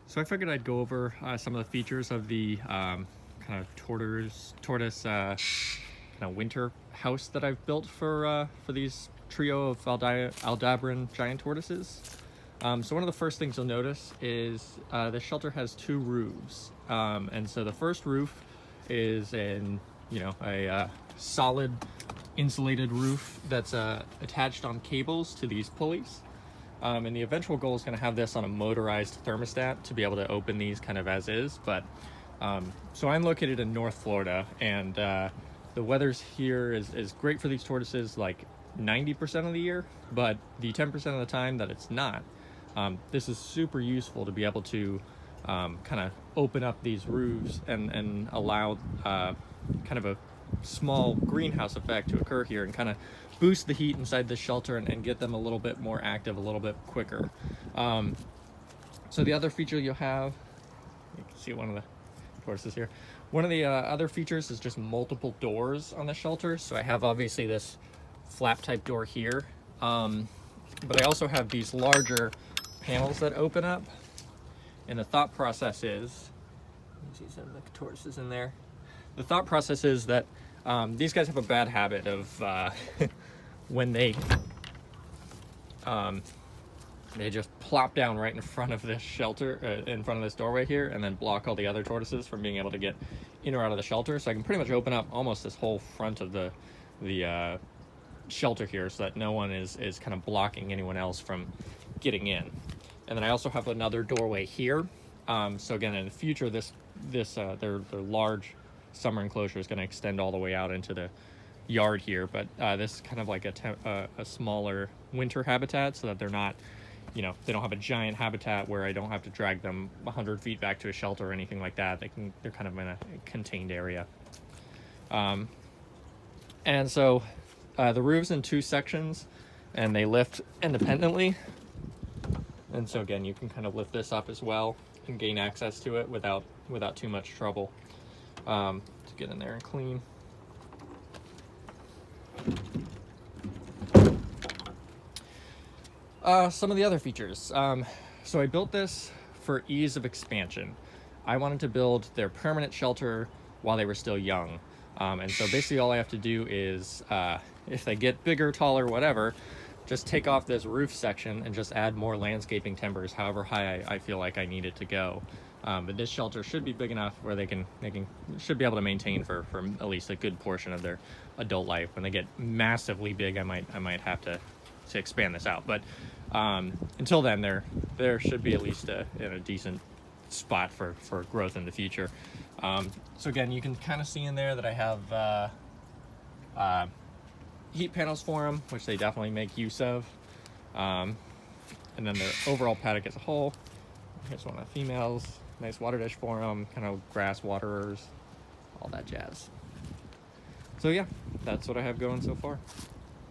So I figured I'd go over some of the features of the kind of tortoise kind of winter house that I've built for these trio of Aldabran giant tortoises. So one of the first things you'll notice is the shelter has two roofs, and so the first roof is a solid insulated roof that's attached on cables to these pulleys. And the eventual goal is going to have this on a motorized thermostat to be able to open these kind of as is. But so I'm located in North Florida, and the weather's here is great for these tortoises like 90% of the year, but the 10% of the time that it's not, this is super useful to be able to kind of open up these roofs and allow kind of a small greenhouse effect to occur here and kind of boost the heat inside the shelter and get them a little bit more active a little bit quicker. So the other feature you'll have, you can see one of the tortoises here. One of the other features is just multiple doors on the shelter. So I have obviously this flap type door here, but I also have these larger panels that open up. And the thought process is, you see some of the tortoises in there. The thought process is that these guys have a bad habit of when they just plop down right in front of this shelter, in front of this doorway here, and then block all the other tortoises from being able to get in or out of the shelter. So I can pretty much open up almost this whole front of the shelter here, so that no one is kind of blocking anyone else from getting in. And then I also have another doorway here. So again, in the future, their large summer enclosure is going to extend all the way out into the yard here, but this is kind of like a smaller winter habitat, so that they're not, they don't have a giant habitat where I don't have to drag them 100 feet back to a shelter or anything like that. They're kind of in a contained area. And so the roof's in two sections, and they lift independently. And so again, you can kind of lift this up as well and gain access to it without too much trouble. To get in there and clean. Some of the other features. So I built this for ease of expansion. I wanted to build their permanent shelter while they were still young. And so basically all I have to do is, if they get bigger, taller, whatever, just take off this roof section and just add more landscaping timbers however high I feel like I need it to go. But this shelter should be big enough where they should be able to maintain for at least a good portion of their adult life. When they get massively big, I might have to expand this out. But until then, there should be at least in a decent spot for growth in the future. So again, you can kind of see in there that I have heat panels for them, which they definitely make use of. And then their overall paddock as a whole. Here's one of the females. Nice water dish for them, kind of grass waterers, all that jazz. So yeah, that's what I have going so far.